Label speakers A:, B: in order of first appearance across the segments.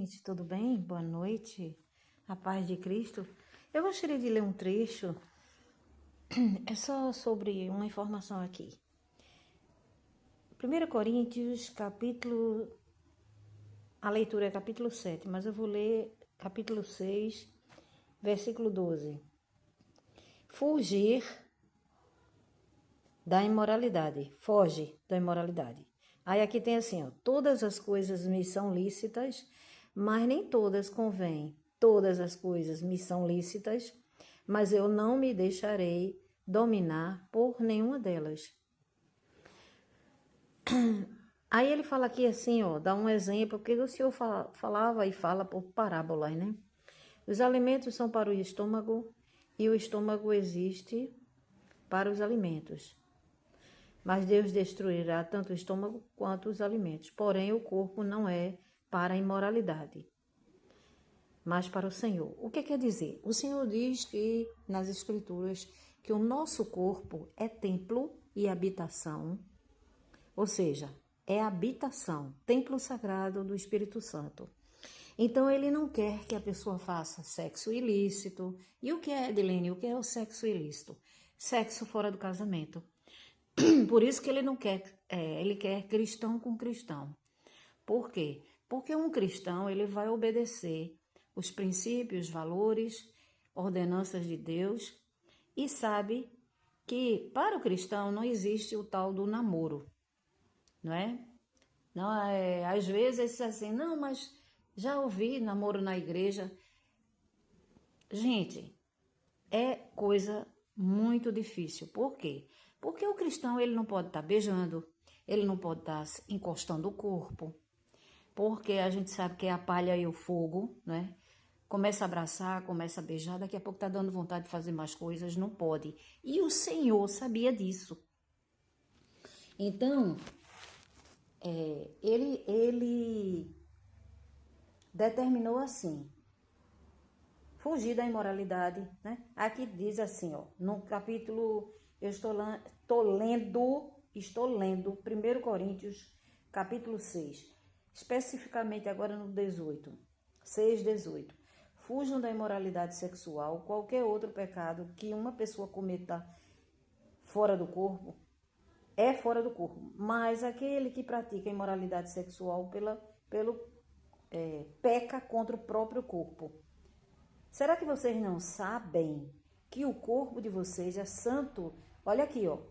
A: gente, tudo bem? Boa noite, a paz de Cristo. Eu gostaria de ler um trecho, é só sobre uma informação aqui. 1 Coríntios, a leitura é capítulo 7, mas eu vou ler capítulo 6, versículo 12. Fugir da imoralidade, foge da imoralidade. Aí aqui tem assim, ó, todas as coisas me são lícitas, mas nem todas convêm. Todas as coisas me são lícitas, mas eu não me deixarei dominar por nenhuma delas. Aí ele fala aqui assim, ó, dá um exemplo, porque o Senhor falava e fala por parábolas, né? Os alimentos são para o estômago e o estômago existe para os alimentos. Mas Deus destruirá tanto o estômago quanto os alimentos. Porém, o corpo não é para a imoralidade, mas para o Senhor. O que quer dizer? O Senhor diz que nas Escrituras que o nosso corpo é templo e habitação, ou seja, é habitação, templo sagrado do Espírito Santo. Então, ele não quer que a pessoa faça sexo ilícito. E o que é, Edilene? O que é o sexo ilícito? Sexo fora do casamento. Por isso que ele não quer, ele quer cristão com cristão. Por quê? Porque um cristão, ele vai obedecer os princípios, valores, ordenanças de Deus e sabe que para o cristão não existe o tal do namoro, não é? Não, às vezes assim, não, mas já ouvi namoro na igreja. Gente, é coisa muito difícil. Por quê? Porque o cristão, ele não pode estar beijando, ele não pode estar encostando o corpo, porque a gente sabe que é a palha e o fogo, né? Começa a abraçar, começa a beijar, daqui a pouco tá dando vontade de fazer mais coisas, não pode. E o Senhor sabia disso. Então, ele determinou assim, fugir da imoralidade, né? Aqui diz assim, ó, no capítulo, eu estou lendo 1 Coríntios, capítulo 6, especificamente agora no 18, 6, 18. Fujam da imoralidade sexual, qualquer outro pecado que uma pessoa cometa fora do corpo, é fora do corpo, mas aquele que pratica imoralidade sexual peca contra o próprio corpo. Será que vocês não sabem que o corpo de vocês é santo? Olha aqui, ó.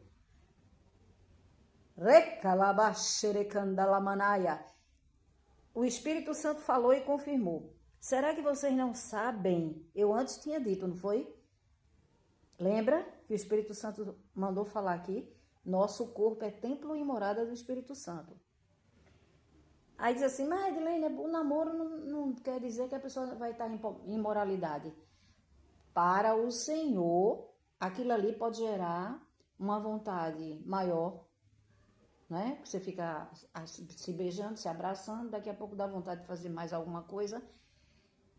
A: Recalabaxerecandalamanaya. O Espírito Santo falou e confirmou. Será que vocês não sabem? Eu antes tinha dito, não foi? Lembra que o Espírito Santo mandou falar aqui? Nosso corpo é templo e morada do Espírito Santo. Aí diz assim, mas Edilene, o namoro não quer dizer que a pessoa vai estar em imoralidade. Para o Senhor, aquilo ali pode gerar uma vontade maior, né? Você fica se beijando, se abraçando, daqui a pouco dá vontade de fazer mais alguma coisa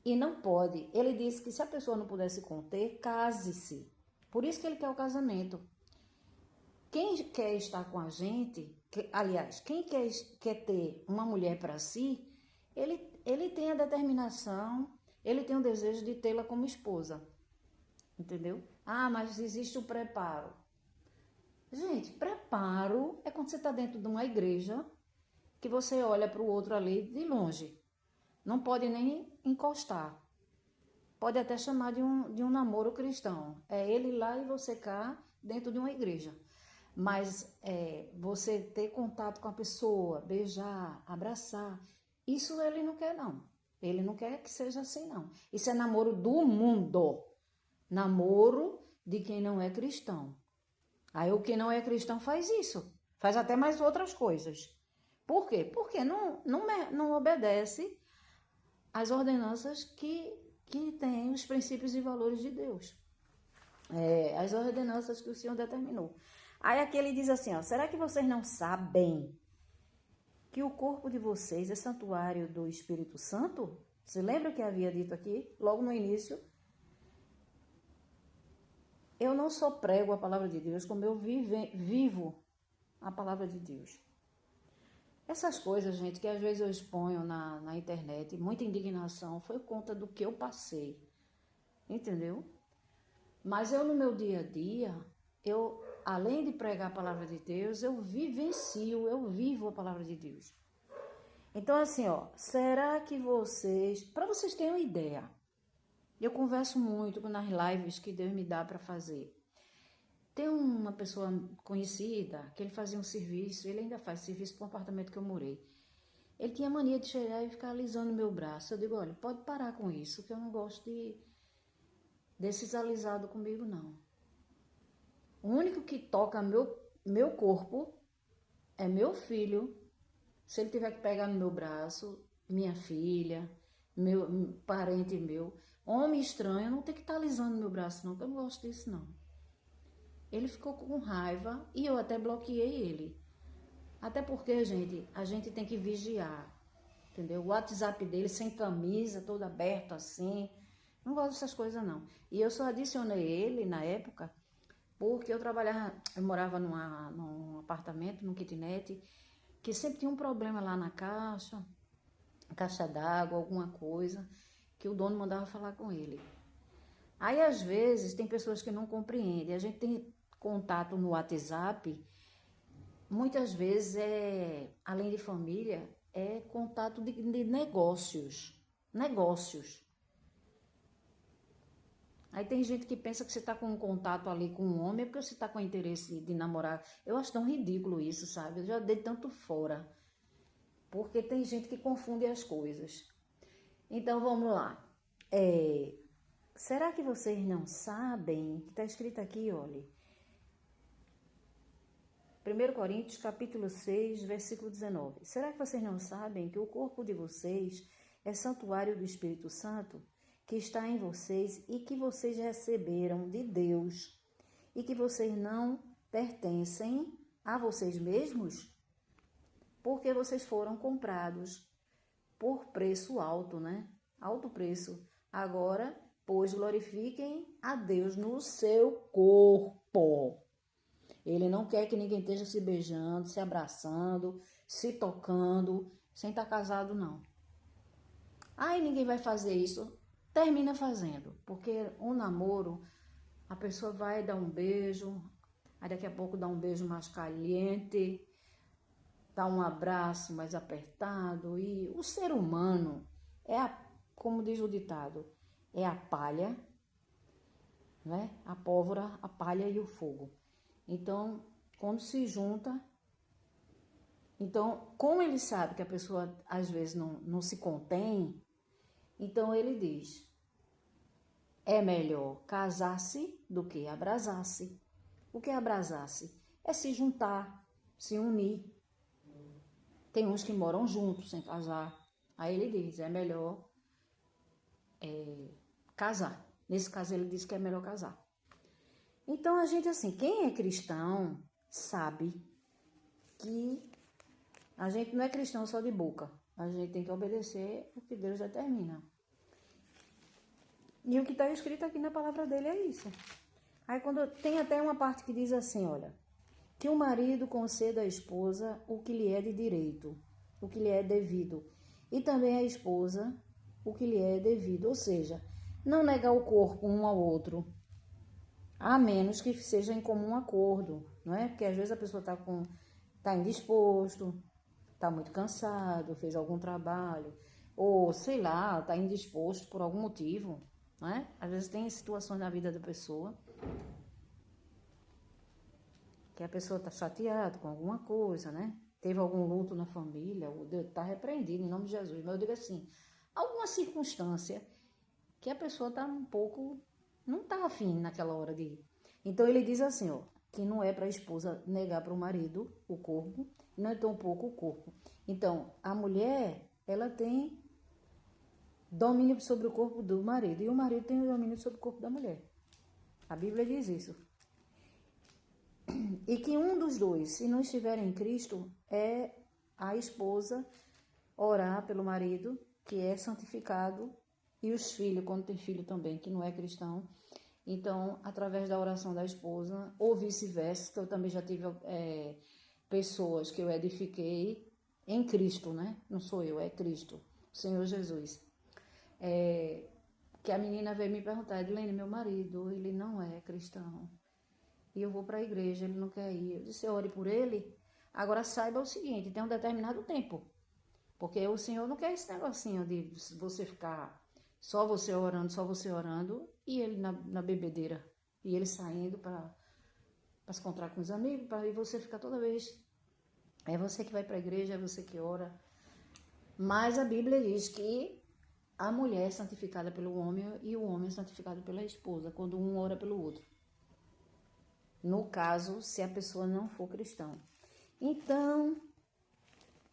A: e não pode. Ele disse que se a pessoa não puder se conter, case-se. Por isso que ele quer o casamento. Quem quer estar com a gente, aliás, quem quer ter uma mulher para si, ele tem a determinação, ele tem o desejo de tê-la como esposa. Entendeu? Ah, mas existe o preparo. Gente, preparo é quando você está dentro de uma igreja que você olha para o outro ali de longe. Não pode nem encostar. Pode até chamar de um namoro cristão. É ele lá e você cá dentro de uma igreja. Mas você ter contato com a pessoa, beijar, abraçar, isso ele não quer não. Ele não quer que seja assim não. Isso é namoro do mundo. Namoro de quem não é cristão. Aí o que não é cristão faz isso. Faz até mais outras coisas. Por quê? Porque não obedece às ordenanças que têm os princípios e valores de Deus. As ordenanças que o Senhor determinou. Aí aqui ele diz assim, ó, será que vocês não sabem que o corpo de vocês é santuário do Espírito Santo? Você lembra que havia dito aqui, logo no início? Eu não só prego a palavra de Deus, como eu vivo a palavra de Deus. Essas coisas, gente, que às vezes eu exponho na internet, muita indignação, foi conta do que eu passei, entendeu? Mas eu, no meu dia a dia, eu, além de pregar a palavra de Deus, eu vivencio, eu vivo a palavra de Deus. Então, assim, ó, será que vocês, para vocês terem uma ideia, eu converso muito nas lives que Deus me dá para fazer. Tem uma pessoa conhecida que ele fazia um serviço, ele ainda faz serviço para um apartamento que eu morei. Ele tinha mania de chegar e ficar alisando meu braço. Eu digo, olha, pode parar com isso, que eu não gosto desses alisados comigo, não. O único que toca meu corpo é meu filho. Se ele tiver que pegar no meu braço, minha filha, meu parente meu, homem estranho, não tem que estar alisando meu braço, não, que eu não gosto disso, não. Ele ficou com raiva e eu até bloqueei ele. Até porque, gente, a gente tem que vigiar, entendeu? O WhatsApp dele sem camisa, todo aberto assim. Não gosto dessas coisas, não. E eu só adicionei ele na época porque eu morava num apartamento, num kitnet, que sempre tinha um problema lá na caixa d'água, alguma coisa, que o dono mandava falar com ele. Aí, às vezes, tem pessoas que não compreendem. A gente tem contato no WhatsApp, muitas vezes, além de família, é contato de negócios. Negócios. Aí tem gente que pensa que você está com um contato ali com um homem é porque você está com interesse de namorar. Eu acho tão ridículo isso, sabe? Eu já dei tanto fora. Porque tem gente que confunde as coisas. Então, vamos lá. Será que vocês não sabem? Que está escrito aqui, olha. 1 Coríntios, capítulo 6, versículo 19. Será que vocês não sabem que o corpo de vocês é santuário do Espírito Santo, que está em vocês e que vocês receberam de Deus e que vocês não pertencem a vocês mesmos? Porque vocês foram comprados por preço alto, né? Alto preço. Agora, pois, glorifiquem a Deus no seu corpo. Ele não quer que ninguém esteja se beijando, se abraçando, se tocando, sem estar casado, não. Aí ninguém vai fazer isso, termina fazendo. Porque um namoro, a pessoa vai dar um beijo, aí daqui a pouco dá um beijo mais caliente, dá um abraço mais apertado. E o ser humano como diz o ditado, é a palha, né? A pólvora, a palha e o fogo. Então, quando se junta, então, como ele sabe que a pessoa às vezes não se contém, então ele diz, é melhor casar-se do que abrasar-se. O que é abrasar-se? É se juntar, se unir. Tem uns que moram juntos sem casar. Aí ele diz, é melhor casar. Nesse caso ele diz que é melhor casar. Então a gente assim, quem é cristão sabe que a gente não é cristão só de boca. A gente tem que obedecer o que Deus determina. E o que está escrito aqui na palavra dele é isso. Aí quando tem até uma parte que diz assim, olha, que o marido conceda à esposa o que lhe é de direito, o que lhe é devido, e também à esposa o que lhe é devido, ou seja, não negar o corpo um ao outro, a menos que seja em comum acordo, não é? Porque às vezes a pessoa tá indisposto, está muito cansado, fez algum trabalho, ou sei lá, está indisposto por algum motivo, não é? Às vezes tem situações na vida da pessoa que a pessoa está chateada com alguma coisa, né? Teve algum luto na família, o Deus está repreendido em nome de Jesus. Mas eu digo assim, alguma circunstância que a pessoa está um pouco, não está afim naquela hora de ir. Então ele diz assim, ó, que não é para a esposa negar para o marido o corpo, não é tão pouco o corpo. Então, a mulher, ela tem domínio sobre o corpo do marido e o marido tem domínio sobre o corpo da mulher. A Bíblia diz isso. E que um dos dois, se não estiver em Cristo, é a esposa orar pelo marido, que é santificado, e os filhos, quando tem filho também, que não é cristão. Então, através da oração da esposa, ou vice-versa, que eu também já tive pessoas que eu edifiquei, em Cristo, né? Não sou eu, é Cristo, o Senhor Jesus. Que a menina veio me perguntar, Edilene, meu marido, ele não é cristão. E eu vou para a igreja, ele não quer ir. Eu disse, ore por ele. Agora saiba o seguinte, tem um determinado tempo. Porque o Senhor não quer esse negocinho de você ficar só você orando, e ele na bebedeira. E ele saindo para se encontrar com os amigos, e você ficar toda vez. É você que vai para a igreja, é você que ora. Mas a Bíblia diz que a mulher é santificada pelo homem e o homem é santificado pela esposa, quando um ora pelo outro. No caso, se a pessoa não for cristão. Então,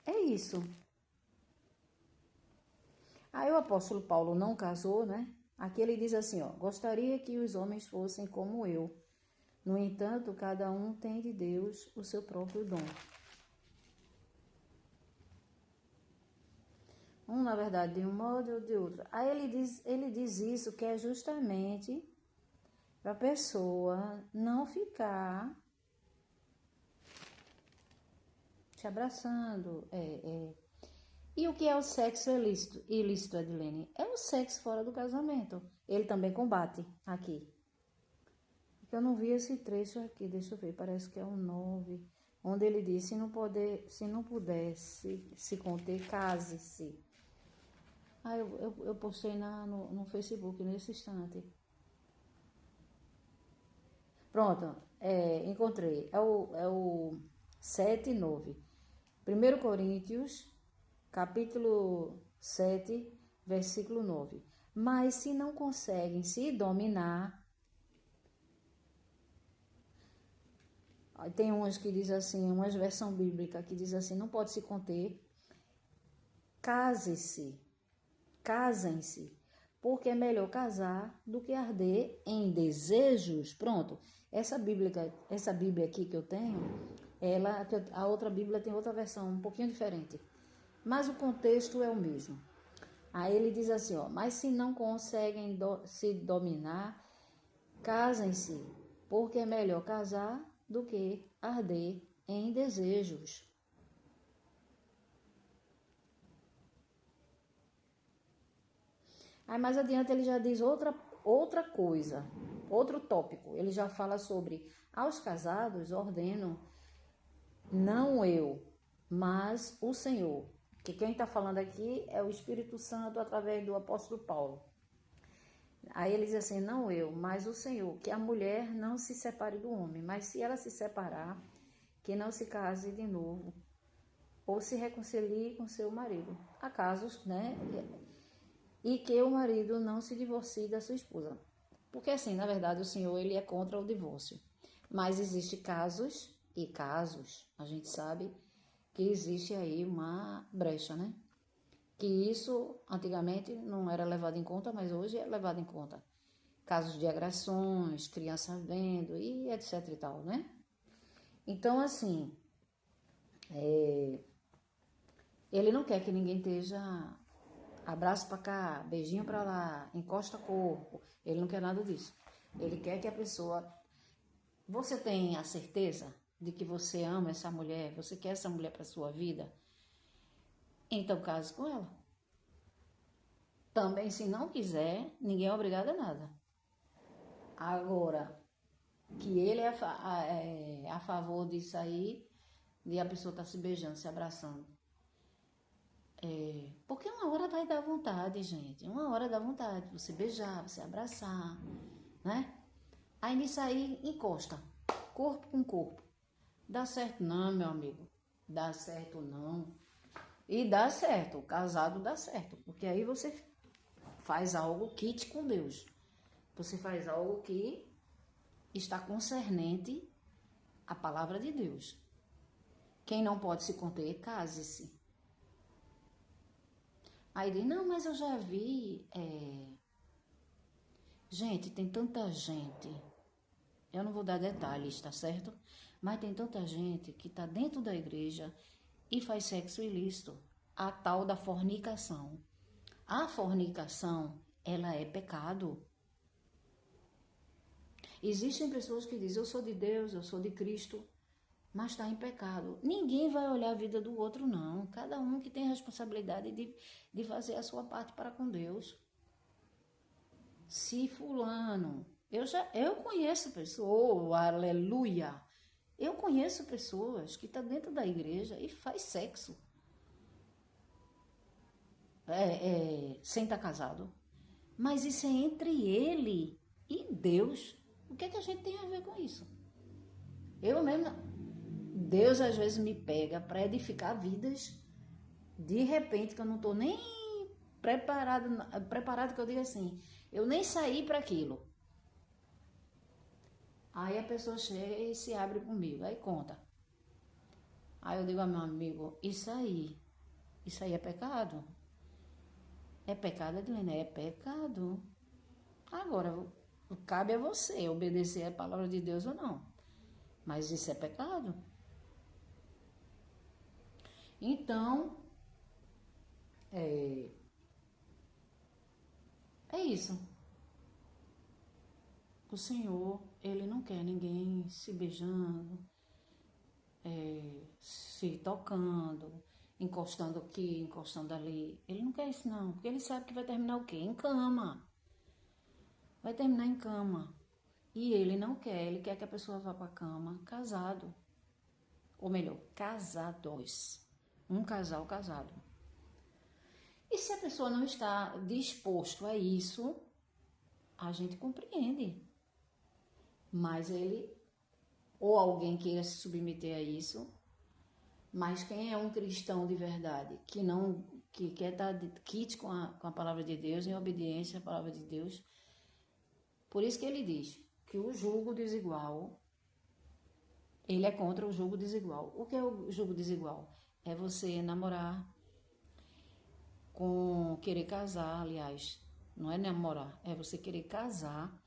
A: é isso. Aí o apóstolo Paulo não casou, né? Aqui ele diz assim, ó, gostaria que os homens fossem como eu. No entanto, cada um tem de Deus o seu próprio dom. Um, na verdade, de um modo e de outro. Aí ele diz isso que é justamente para a pessoa não ficar te abraçando. E o que é o sexo ilícito, Edilene? É o sexo fora do casamento. Ele também combate aqui. Eu não vi esse trecho aqui, deixa eu ver, parece que é o 9, onde ele diz, se não puder se conter, case-se. Ah, eu postei no Facebook nesse instante. Pronto, encontrei. É o 7 e 9. 1 Coríntios, capítulo 7, versículo 9. Mas se não conseguem se dominar, tem umas que diz assim, umas versão bíblica que diz assim, não pode se conter, casem-se, porque é melhor casar do que arder em desejos. Pronto, essa Bíblia aqui que eu tenho, a outra Bíblia tem outra versão, um pouquinho diferente, mas o contexto é o mesmo. Aí ele diz assim, ó, mas se não conseguem se dominar, casem-se, porque é melhor casar do que arder em desejos. Aí mais adiante ele já diz outra coisa, outro tópico. Ele já fala sobre, aos casados ordeno, não eu, mas o Senhor. Que quem está falando aqui é o Espírito Santo através do apóstolo Paulo. Aí ele diz assim, não eu, mas o Senhor, que a mulher não se separe do homem, mas se ela se separar, que não se case de novo, ou se reconcilie com seu marido. Há casos, né? E que o marido não se divorcie da sua esposa. Porque assim, na verdade, o Senhor, ele é contra o divórcio. Mas existe casos e casos, a gente sabe que existe aí uma brecha, né? Que isso antigamente não era levado em conta, mas hoje é levado em conta. Casos de agressões, criança vendo e etc e tal, né? Então, assim, ele não quer que ninguém esteja abraço pra cá, beijinho pra lá, encosta corpo. Ele não quer nada disso. Ele quer que a pessoa... Você tem a certeza de que você ama essa mulher, você quer essa mulher pra sua vida? Então case com ela. Também, se não quiser, ninguém é obrigado a nada. Agora, que ele é a favor disso aí, de a pessoa estar se beijando, se abraçando. Porque uma hora vai dar vontade, gente. Uma hora dá vontade de você beijar, você abraçar, né? Aí nisso aí encosta, corpo com corpo. Dá certo não, meu amigo. Dá certo não. E dá certo, o casado dá certo. Porque aí você faz algo quite com Deus. Você faz algo que está concernente à palavra de Deus. Quem não pode se conter, case-se. Aí diz, não, mas eu já vi. Gente, tem tanta gente. Eu não vou dar detalhes, tá certo? Mas tem tanta gente que está dentro da igreja e faz sexo ilícito. A tal da fornicação. A fornicação, ela é pecado. Existem pessoas que dizem, eu sou de Deus, eu sou de Cristo, mas está em pecado. Ninguém vai olhar a vida do outro, não. Cada um que tem a responsabilidade de fazer a sua parte para com Deus. Se fulano... Eu conheço pessoas, oh, aleluia! Eu conheço pessoas que estão dentro da igreja e faz sexo. Sem estar casado. Mas isso é entre ele e Deus. O que é que a gente tem a ver com isso? Eu mesmo... Deus às vezes me pega para edificar vidas de repente que eu não estou nem preparado que eu diga assim, eu nem saí para aquilo. Aí a pessoa chega e se abre comigo, aí conta. Aí eu digo ao meu amigo, isso aí é pecado? É pecado, Edilene? É pecado. Agora, cabe a você obedecer a palavra de Deus ou não. Mas isso é pecado? Então, é isso. O Senhor, Ele não quer ninguém se beijando, se tocando, encostando aqui, encostando ali. Ele não quer isso não, porque Ele sabe que vai terminar o quê? Em cama. Vai terminar em cama. E Ele não quer, Ele quer que a pessoa vá para a cama casado. Ou melhor, casados. Um casal casado. E se a pessoa não está disposto a isso, a gente compreende. Mas ele, ou alguém queira se submeter a isso, mas quem é um cristão de verdade, que quer estar quite com a palavra de Deus, em obediência à palavra de Deus, por isso que ele diz que o jugo desigual, ele é contra o jugo desigual. O que é o jugo desigual? É você namorar com querer casar, aliás, não é namorar, é você querer casar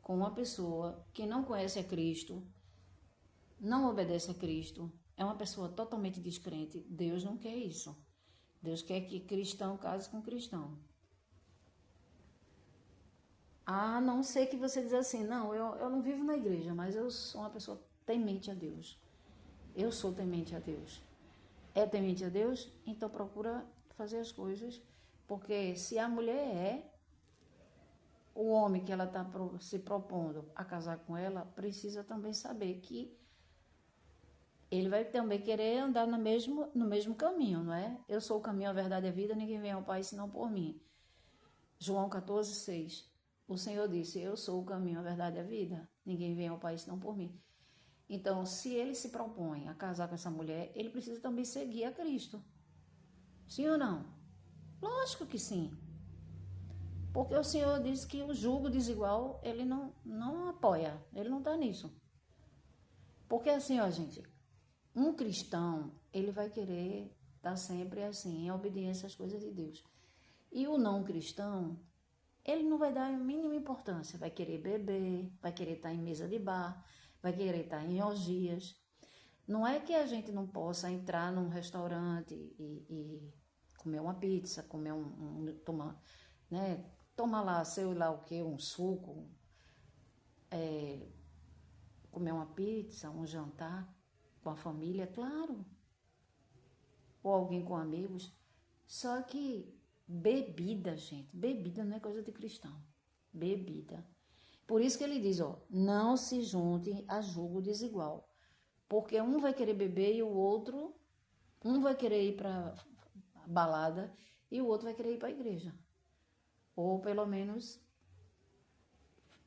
A: com uma pessoa que não conhece a Cristo, não obedece a Cristo, é uma pessoa totalmente descrente. Deus não quer isso. Deus quer que cristão case com cristão. A não ser que você diz assim, não, eu não vivo na igreja, mas eu sou uma pessoa temente a Deus. Eu sou temente a Deus. É temente a Deus? Então procura fazer as coisas, porque se a mulher o homem que ela está se propondo a casar com ela, precisa também saber que ele vai também querer andar no mesmo caminho, não é? Eu sou o caminho, a verdade e a vida, ninguém vem ao Pai senão por mim. João 14, 6. O Senhor disse, eu sou o caminho, a verdade e a vida, ninguém vem ao Pai senão por mim. Então, se ele se propõe a casar com essa mulher, ele precisa também seguir a Cristo. Sim ou não? Lógico que sim. Porque o Senhor diz que o jugo desigual, ele não apoia, ele não está nisso. Porque assim, ó, gente, um cristão, ele vai querer estar sempre assim, em obediência às coisas de Deus. E o não cristão, ele não vai dar a mínima importância, vai querer beber, vai querer estar em mesa de bar, vai querer estar em orgias. Não é que a gente não possa entrar num restaurante e comer uma pizza, comer tomar lá, sei lá o que, um suco, comer uma pizza, um jantar com a família, claro, ou alguém com amigos. Só que bebida, gente, bebida não é coisa de cristão, bebida. Por isso que ele diz, ó, não se junte a jugo desigual, porque um vai querer beber e o outro, um vai querer ir para balada e o outro vai querer ir para a igreja. Ou pelo menos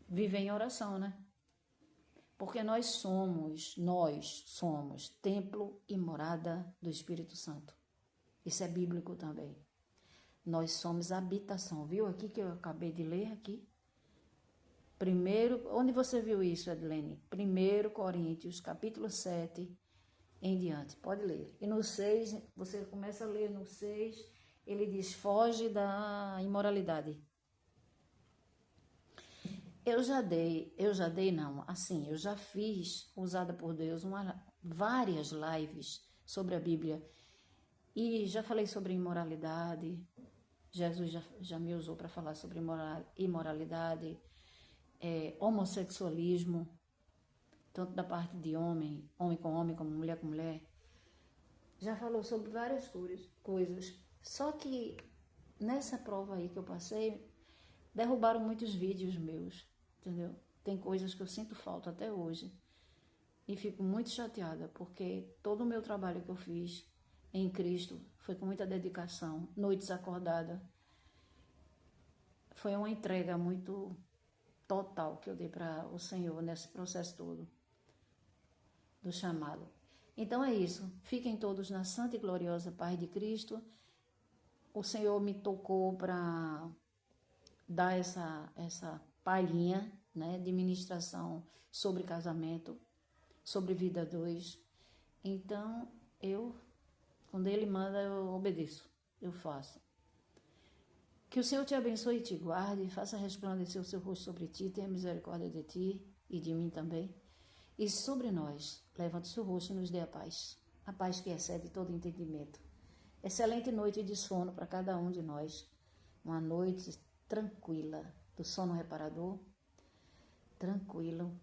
A: viver em oração, né? Porque nós somos templo e morada do Espírito Santo. Isso é bíblico também. Nós somos habitação. Viu aqui que eu acabei de ler aqui? Onde você viu isso, Edilene? 1 Coríntios, capítulo 7, em diante. Pode ler. E no 6, você começa a ler no 6, ele diz, foge da imoralidade. Eu já fiz, usada por Deus, várias lives sobre a Bíblia. E já falei sobre imoralidade. Jesus já me usou para falar sobre imoralidade, homossexualismo, tanto da parte de homem, homem com homem, como mulher com mulher, já falou sobre várias coisas. Só que nessa prova aí que eu passei, derrubaram muitos vídeos meus, entendeu? Tem coisas que eu sinto falta até hoje. E fico muito chateada, porque todo o meu trabalho que eu fiz em Cristo foi com muita dedicação, noites acordadas. Foi uma entrega muito total que eu dei para o Senhor nesse processo todo do chamado. Então é isso. Fiquem todos na santa e gloriosa paz de Cristo. O Senhor me tocou para dar essa palhinha, né, de ministração sobre casamento, sobre vida dois. Então, quando Ele manda, eu obedeço, eu faço. Que o Senhor te abençoe e te guarde, faça resplandecer o seu rosto sobre ti, tenha misericórdia de ti e de mim também. E sobre nós, levante o seu rosto e nos dê a paz que excede todo entendimento. Excelente noite de sono para cada um de nós. Uma noite tranquila, do sono reparador, tranquilo.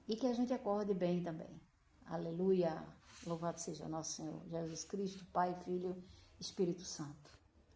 A: E que a gente acorde bem também. Aleluia! Louvado seja nosso Senhor Jesus Cristo, Pai, Filho, Espírito Santo.